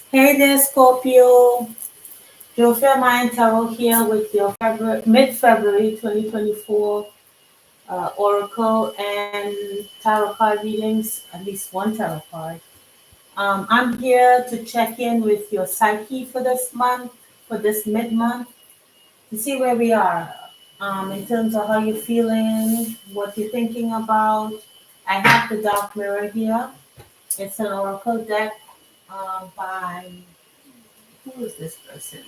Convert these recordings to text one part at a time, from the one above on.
Hey there, Scorpio. Jofia Mayan Tarot here with your mid-February 2024 Oracle and Tarot card readings, at least one tarot card. I'm here to check in with your psyche for this month, for this mid-month, to see where we are in terms of how you're feeling, what you're thinking about. I have the Dark Mirror here. It's an Oracle deck by, who is this person?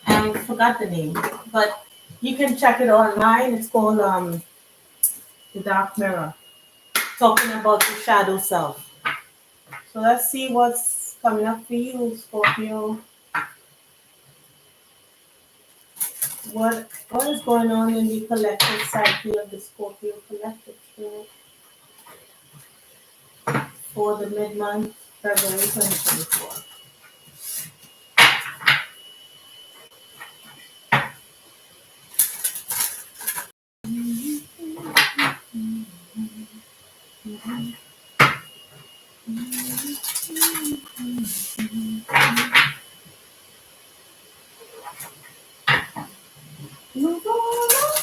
I forgot the name, but you can check it online. It's called The Dark Mirror, talking about the shadow self. So let's see what's coming up for you, Scorpio. What is going on in the collective psyche of the Scorpio collective spirit for the mid-month, February 2024? Move on up.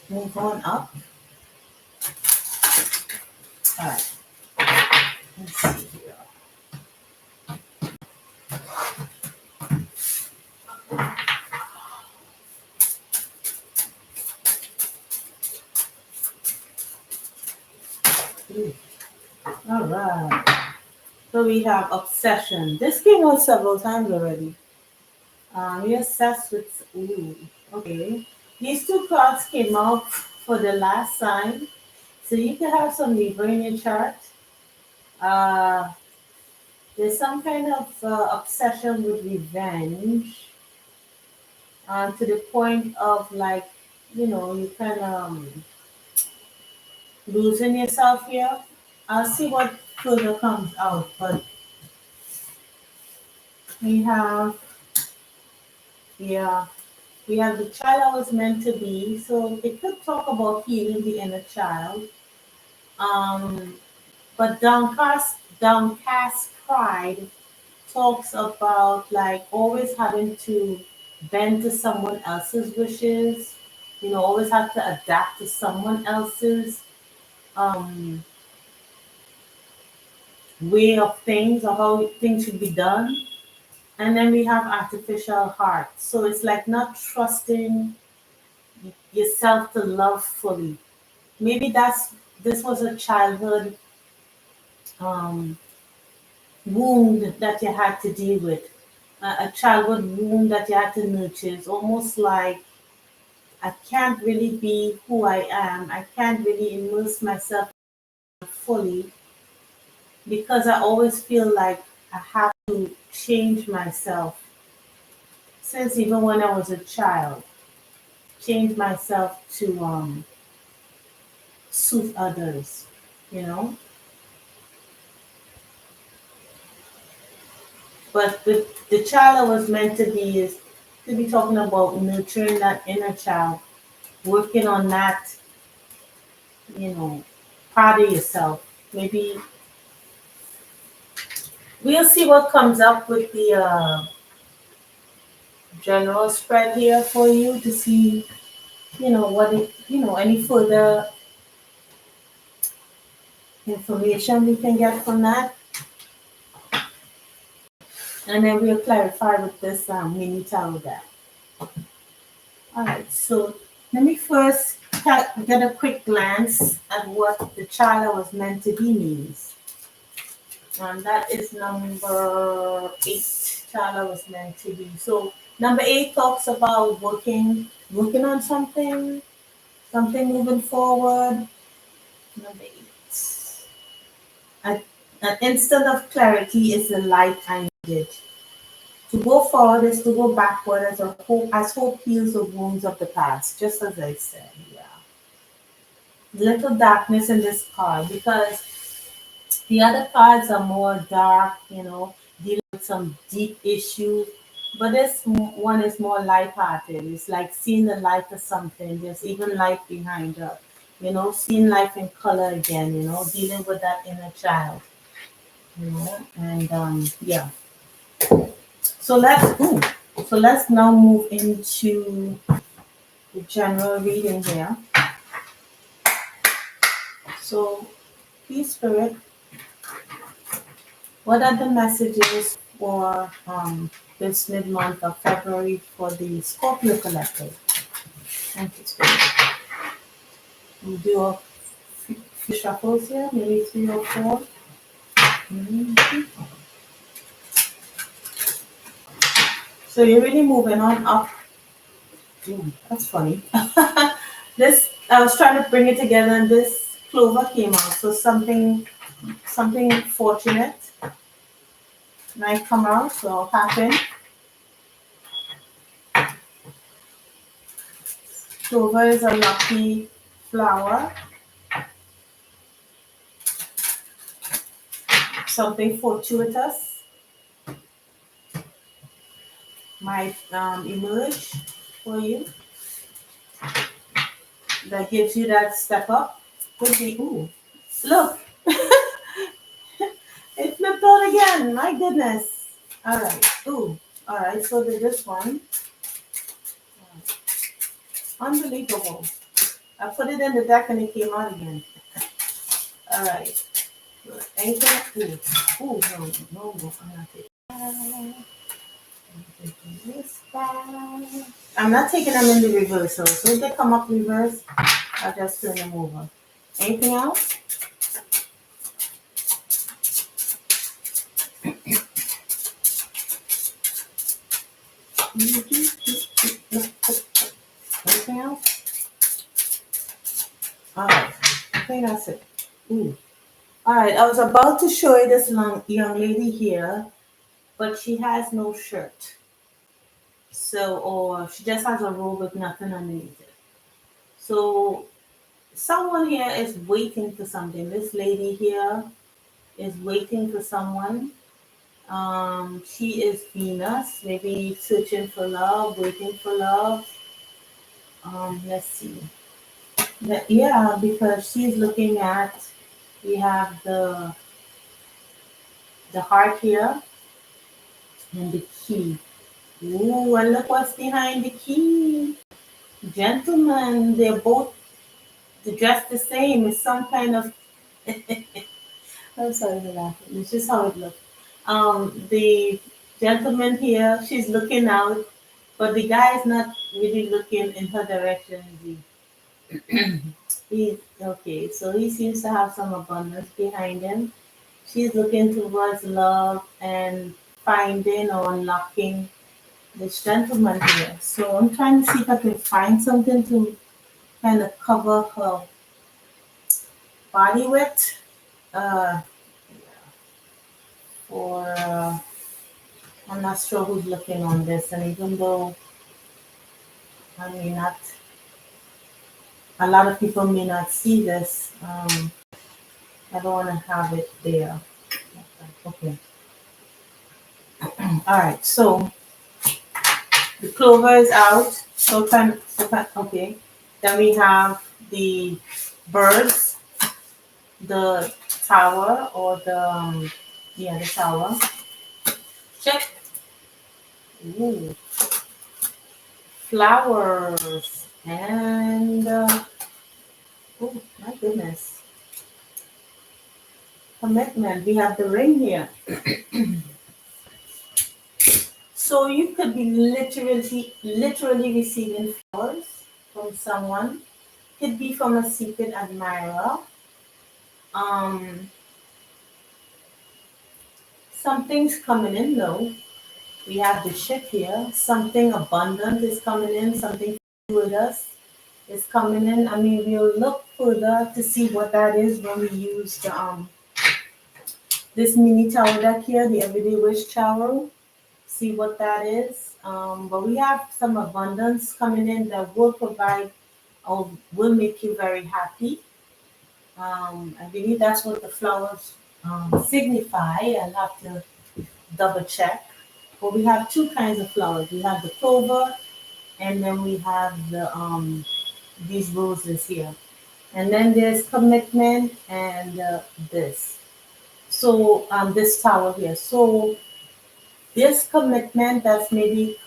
Move on up. All right. Let's see here. All right. So we have obsession. This came out several times already. You're obsessed with. Ooh, okay. These two cards came out for the last sign. So you can have some Libra in your chart. Uh, there's some kind of obsession with revenge to the point of like, you kind of losing yourself here. I'll see what further comes out. But we have, yeah, we have the child I was meant to be. So it could talk about healing the inner child. Um, but downcast pride talks about like always having to bend to someone else's wishes, always have to adapt to someone else's um, way of things or how things should be done. And then we have artificial heart. So it's like not trusting yourself to love fully. Maybe this was a childhood um, wound that you had to deal with, a childhood wound that you had to nurture. It's almost like I can't really be who I am. I can't really immerse myself fully because I always feel like I have to change myself since even when I was a child, change myself to suit others, you know. But the child I was meant to be is to be talking about nurturing that inner child, working on that, you know, part of yourself. Maybe we'll see what comes up with the general spread here for you to see, any further information we can get from that. And then we'll clarify with this mini tarot deck. All right, so let me first get a quick glance at what the child I was meant to be means. That is number 8, child I was meant to be. So number 8 talks about working on something moving forward. Number 8. An, an instant of clarity is the light I needed. To go forward is to go backward as hope heals the wounds of the past, just as I said. Yeah. Little darkness in this card because the other cards are more dark, dealing with some deep issues. But one is more lighthearted. It's like seeing the light of something. There's even light behind her. seeing life in color again, dealing with that inner child, and yeah. So let's now move into the general reading here. So, please, Spirit, what are the messages for this mid month of February for the Scorpio collective? Thank you, Spirit. We'll do a few shuffles here, maybe 3 or 4. Mhm. So you're really moving on up. That's funny. This I was trying to bring it together, and this clover came out. So something fortunate might come out or happen. Clover is a lucky flower. Something fortuitous might emerge for you that gives you that step up. Could be, ooh, look, it flipped out again. My goodness. All right. Ooh. All right. So this one, unbelievable. I put it in the deck and it came out again. All right. Anything? Ooh. Ooh. No. No. No. I'm not taking. I'm taking this back. I'm not taking them in the reverse. So if they come up reverse, I'll just turn them over. Anything else? Anything else? All right. I think that's it. Ooh. All right. I was about to show you this young lady here, but she has no shirt. So, or she just has a robe with nothing underneath it. So, someone here is waiting for something. This lady here is waiting for someone. She is Venus, maybe searching for love, waiting for love. Let's see. Yeah, because she's looking at, we have the heart here and the key. Ooh, and look what's behind the key. Gentlemen, they're both dressed the same. It's some kind of, I'm sorry for laughing. It's just how it looks. The gentleman here, she's looking out, but the guy is not really looking in her direction. He's okay, so he seems to have some abundance behind him. She's looking towards love and finding or unlocking this gentleman here. So I'm trying to see if I can find something to kind of cover her body with. Uh, or I'm not sure who's looking on this, and even though I may not, a lot of people may not see this. I don't want to have it there. Okay. All right. So the clover is out. Okay. Then we have the birds, the tower, or the tower. Check. Ooh, flowers and oh my goodness, commitment. We have the ring here. So you could be literally receiving flowers from someone. Could be from a secret admirer. Um, Something's coming in though. We have the ship here. Something abundant is coming in. Something with us is coming in. I mean, we'll look further to see what that is when we use this mini tower deck here, the Everyday Wish Tower. See what that is. But we have some abundance coming in that will provide or will make you very happy. I believe that's what the flowers signify. I'll have to double check. But we have two kinds of flowers. We have the clover, and then we have these roses here. And then there's commitment and this. So this tower here. So this commitment that's maybe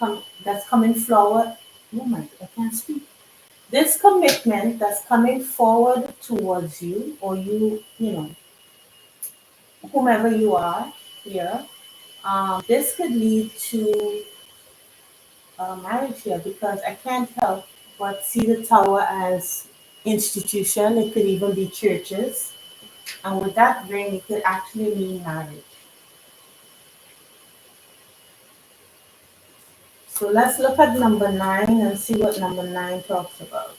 that's coming forward. Oh my, I can't speak. This commitment that's coming forward towards you, or you know, whomever you are here. This could lead to marriage here because I can't help but see the tower as institution. It could even be churches, and with that ring, it could actually mean marriage. So let's look at number nine and see what number nine talks about.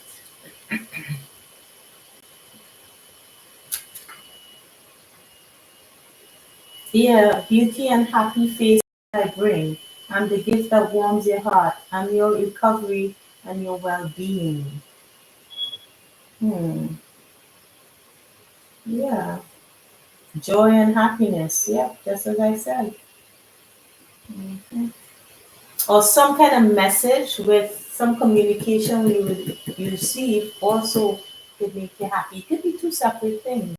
Dear, beauty and happy face I bring. I'm the gift that warms your heart. I'm your recovery and your well-being. Hmm. Yeah. Joy and happiness. Yep, just as I said. Mhm. Or some kind of message with some communication you receive also could make you happy. It could be two separate things.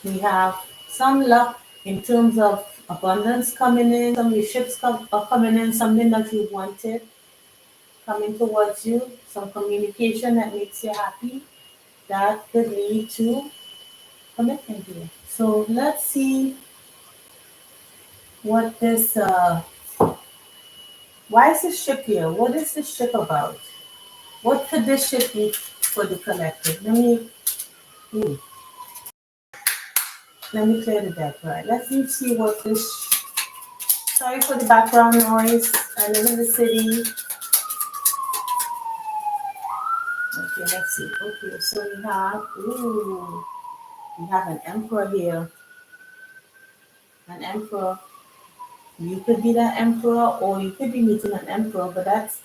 We have some luck in terms of abundance coming in, some of your ships are coming in, something that you wanted coming towards you, some communication that makes you happy. That could lead to commitment here. So let's see what this, why is this ship here? What is this ship about? What could this ship be for the collective? Ooh, let me clear the deck, right? Let me see what this, sorry for the background noise. I live in the city. Okay, let's see. Okay, so we have an emperor here. An emperor. You could be that emperor or you could be meeting an emperor, but that's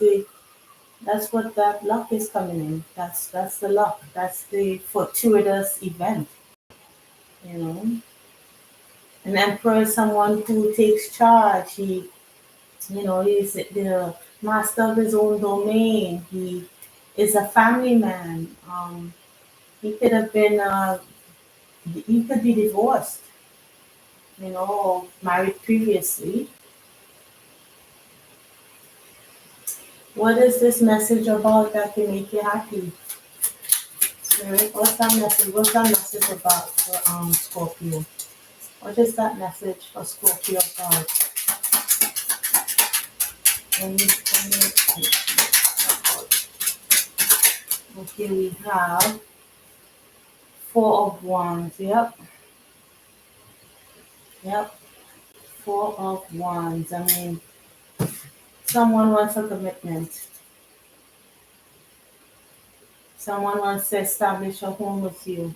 what that luck is coming in. That's the luck. That's the fortuitous event, you know. An emperor is someone who takes charge. He's the master of his own domain. He is a family man. He could have been he could be divorced, or married previously. What is this message about that can make you happy? Spirit, what's that message? What's that message about for Scorpio? What is that message for Scorpio about? Okay, we have Four of Wands. Yep, yep. Four of Wands. I mean, someone wants a commitment. Someone wants to establish a home with you.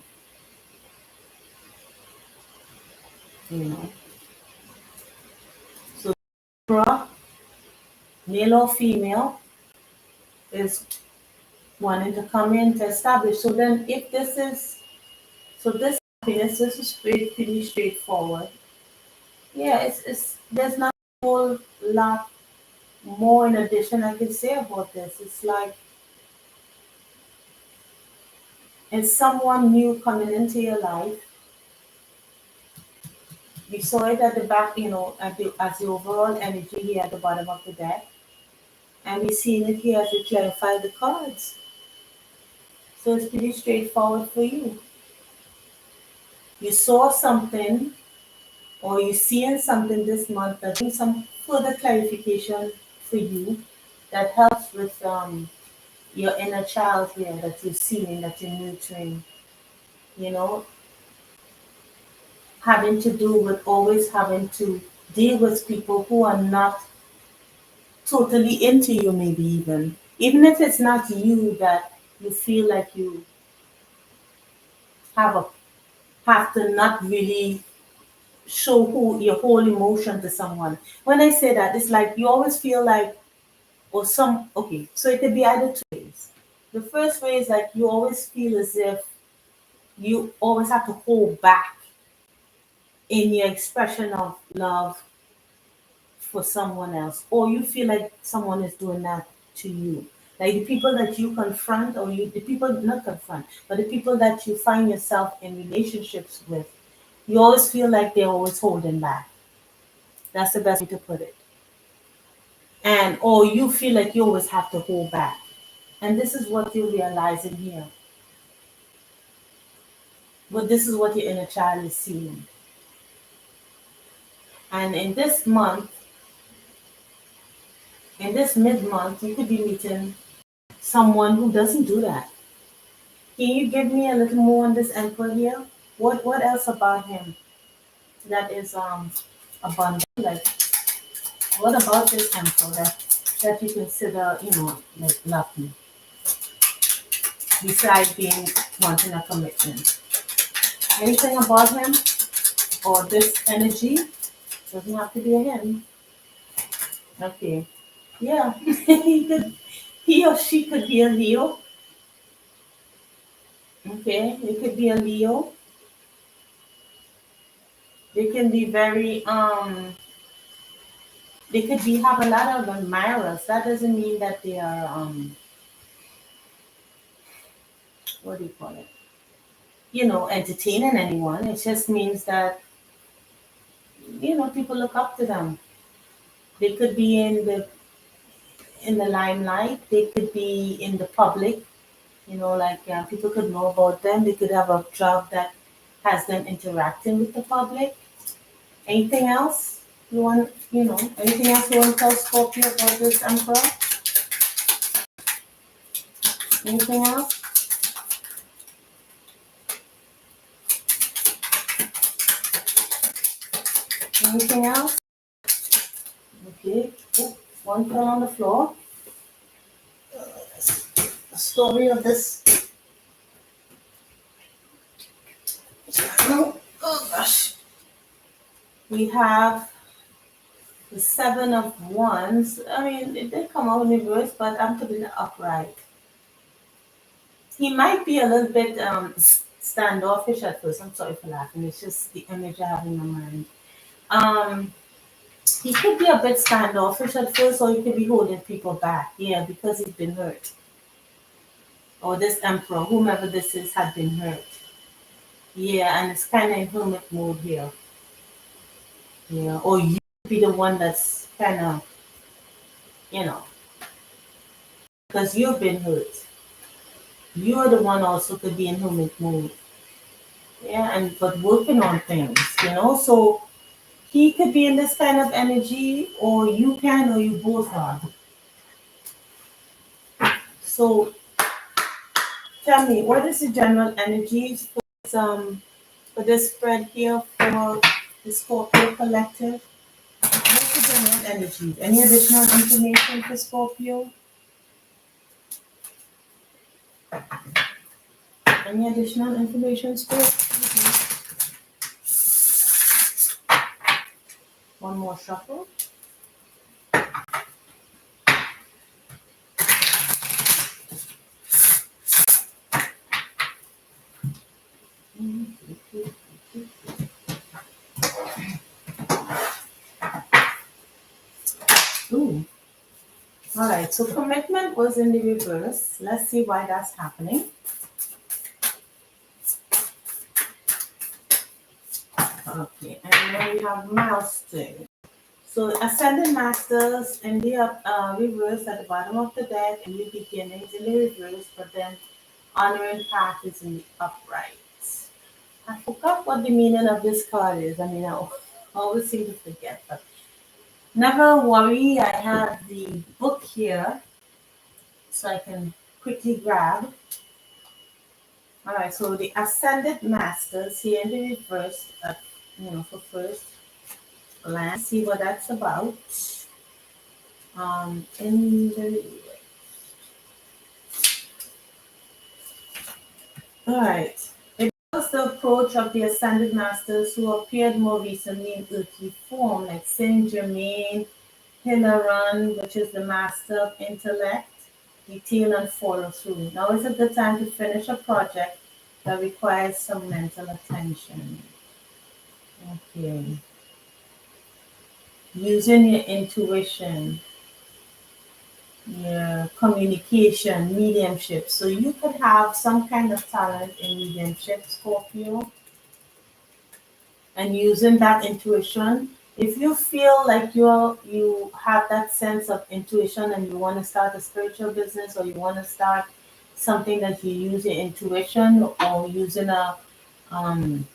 You know. So, Libra, male or female, is wanting to come in to establish. So then, if this is so, this happiness, this is pretty straightforward. Yeah, it's there's not a whole lot more in addition I could say about this. It's like it's someone new coming into your life. You saw it at the back, as the overall energy here at the bottom of the deck, and we're seeing it here as we clarify the cards. So it's pretty straightforward for you. You saw something, or you're seeing something this month that brings some further clarification for you that helps with your inner child here that you're seeing, that you're nurturing, you know, having to do with always having to deal with people who are not totally into you, maybe even if it's not you that you feel like you have a have to not really show who your whole emotion to someone. When I say that, it's like you always feel like, or some, okay, so it could be either two ways. The first way is like you always feel as if you always have to hold back in your expression of love for someone else, or you feel like someone is doing that to you. Like the people that you confront, or the people not confront, but the people that you find yourself in relationships with, you always feel like they're always holding back. That's the best way to put it. And or you feel like you always have to hold back. And this is what you realize in here. But this is what your inner child is seeing. And in this month, in this mid-month, you could be meeting someone who doesn't do that. Can you give me a little more on this emperor here? What else about him that is abundant? Like what about this emperor that you consider, like lucky, besides being wanting a commitment? Anything about him or this energy? Doesn't have to be a him. Okay. Yeah. He or she could be a Leo. Okay. It could be a Leo. They can be very they could be have a lot of admirers. That doesn't mean that they are what do you call it? Entertaining anyone. It just means that people look up to them. They could be in the limelight. They could be in the public. Like people could know about them. They could have a job that has them interacting with the public. Anything else you want? Anything else you want to tell Scorpio about this emperor? Anything else? Anything else? Okay. Oh, one fell on the floor. The story of this. No. Oh gosh. We have the Seven of Wands. I mean, it did come out in reverse, but I'm putting it upright. He might be a little bit standoffish at first. I'm sorry for laughing. It's just the image I have in my mind. Um, he could be a bit standoffish at first, or he could be holding people back. Yeah, because he's been hurt. Or this emperor, whomever this is, had been hurt. Yeah, and it's kind of in hermit mode here. Yeah, or you be the one that's kind of, you know, because you've been hurt. You're the one also could be in hermit mode. Yeah, and but working on things, So he could be in this kind of energy, or you can, or you both are. So tell me, what is the general energies for this spread here for the Scorpio collective? What's the general energies? Any additional information for Scorpio? Any additional information, Scorpio? One more shuffle. Ooh. All right, so commitment was in the reverse. Let's see why that's happening. Okay, and then we have milestone. So ascending masters in the reverse at the bottom of the deck, and new beginnings in the reverse, but then honoring path is in the upright. I forgot what the meaning of this card is. I mean, I always seem to forget, but never worry. I have the book here, so I can quickly grab. All right, so the ascended masters here in the reverse, for first glance, see what that's about. In the all right, it was the approach of the ascended masters who appeared more recently in earthly form, like Saint Germain, Hilaron, which is the master of intellect, detail, and follow through. Now is a good time to finish a project that requires some mental attention. Okay. Using your intuition. yeah, communication, mediumship. So you could have some kind of talent in mediumship, Scorpio, and using that intuition. If you feel like you have that sense of intuition and you want to start a spiritual business, or you want to start something that you use your intuition, or using a um,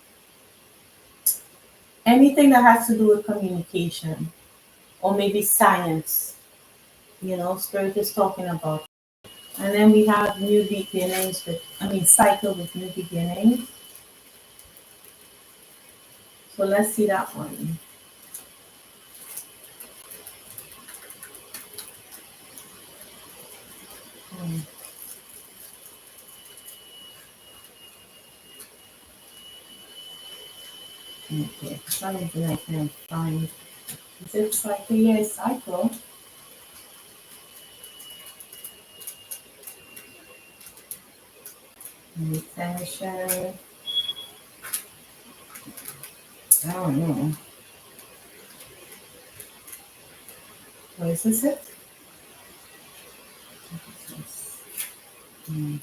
anything that has to do with communication, or maybe science, spirit is talking about. And then we have new beginnings cycle with new beginnings. So let's see that one. Hmm, okay, something I can find. Is it cycle? Yes, cycle. Intention. I don't know. What is this? It? Hmm,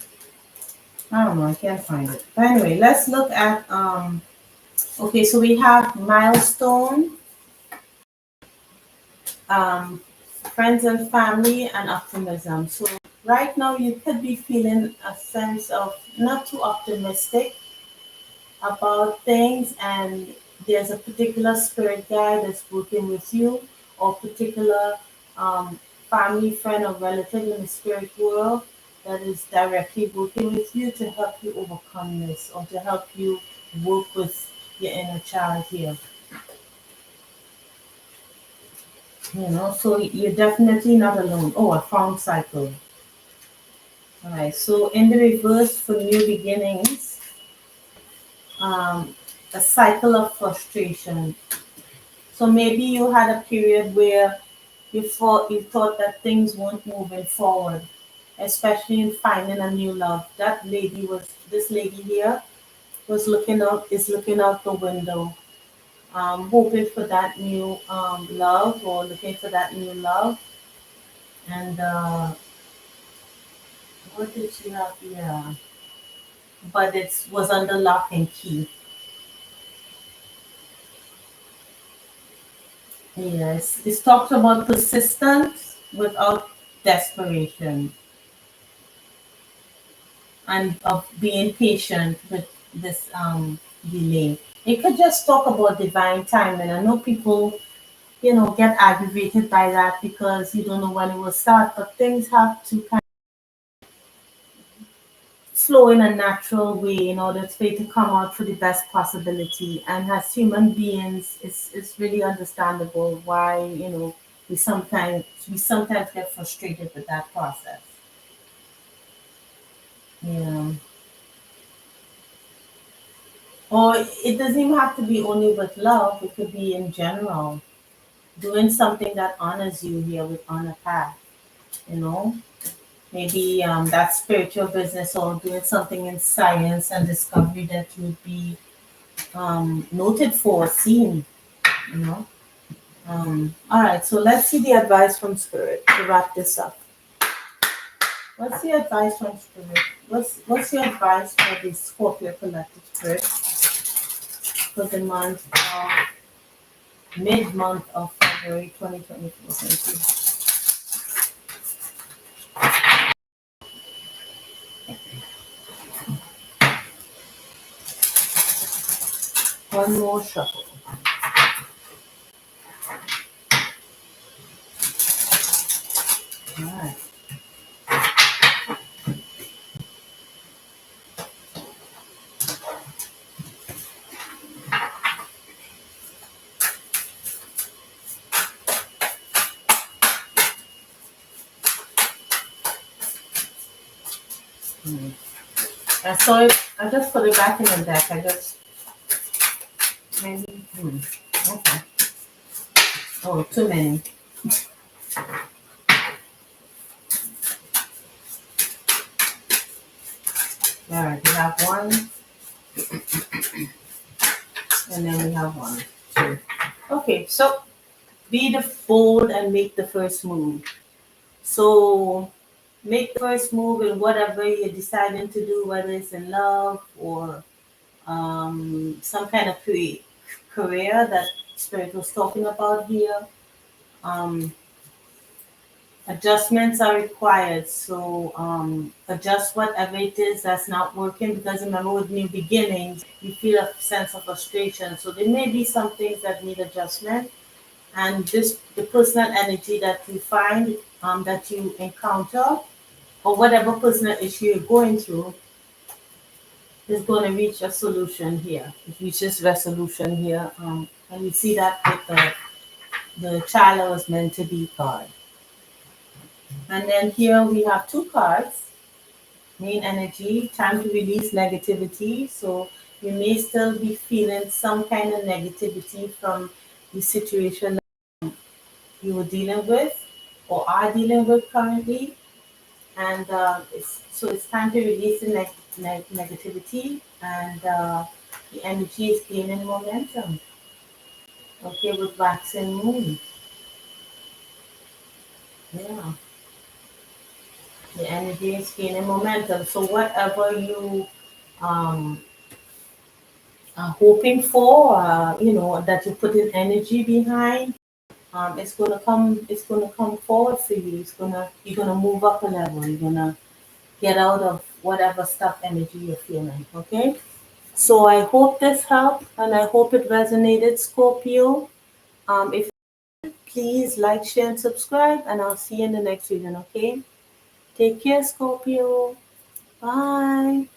I don't know. I can't find it. But anyway, let's look at okay, so we have milestone, um, friends and family, and optimism. So right now you could be feeling a sense of not too optimistic about things, and there's a particular spirit guide that's working with you, or particular um, family, friend, or relative in the spirit world that is directly working with you to help you overcome this, or to help you work with your inner child here. So you're definitely not alone. Oh, a farm cycle. All right. So in the reverse for new beginnings, um, a cycle of frustration. So maybe you had a period where you thought that things weren't moving forward, especially in finding a new love. This lady here is looking out the window, hoping for that new love, or looking for that new love. And what did she have here? But it was under lock and key. Yes, it's talked about persistence without desperation, and of being patient with this delay. It could just talk about divine timing. I know people, get aggravated by that because you don't know when it will start, but things have to kind of flow in a natural way in order for it to come out for the best possibility. And as human beings, it's really understandable why, we sometimes get frustrated with that process. Yeah. Or it doesn't even have to be only with love, it could be in general. Doing something that honors you here with honor path, you know? Maybe that spiritual business, or doing something in science and discovery that you'd be noted for, seen, you know? All right, so let's see the advice from Spirit to wrap this up. What's the advice from Spirit? What's your advice for the Scorpio collective Spirit for the month of mid-month of February 2024? Thank you. One more shuffle. All right. Hmm. I saw it. I just put it back in the deck. I just maybe. Okay. Oh, too many. All right. We have one, and then we have one, two. Okay. So be the bold and make the first move. So make the first move in whatever you're deciding to do, whether it's in love or some kind of career that Spirit was talking about here. Um, Adjustments are required. So adjust whatever it is that's not working, because remember, with new beginnings, you feel a sense of frustration. So there may be some things that need adjustment, and this the personal energy that you find, that you encounter, or whatever personal issue you're going through, is going to reach a solution here. It reaches resolution here, and we see that with the child I was meant to be card. And then here we have two cards. Main energy, time to release negativity. So you may still be feeling some kind of negativity from the situation you were dealing with or are dealing with currently. And it's time to release the negativity, and the energy is gaining momentum. Okay, with waxing moon. Yeah, the energy is gaining momentum. So whatever you um, are hoping for, that you put in energy behind, it's gonna come. It's gonna come forward for you. You're gonna move up a level. You're gonna get out of whatever stuck energy you're feeling. Okay. So I hope this helped, and I hope it resonated, Scorpio. If please like, share, and subscribe, and I'll see you in the next video. Okay. Take care, Scorpio. Bye.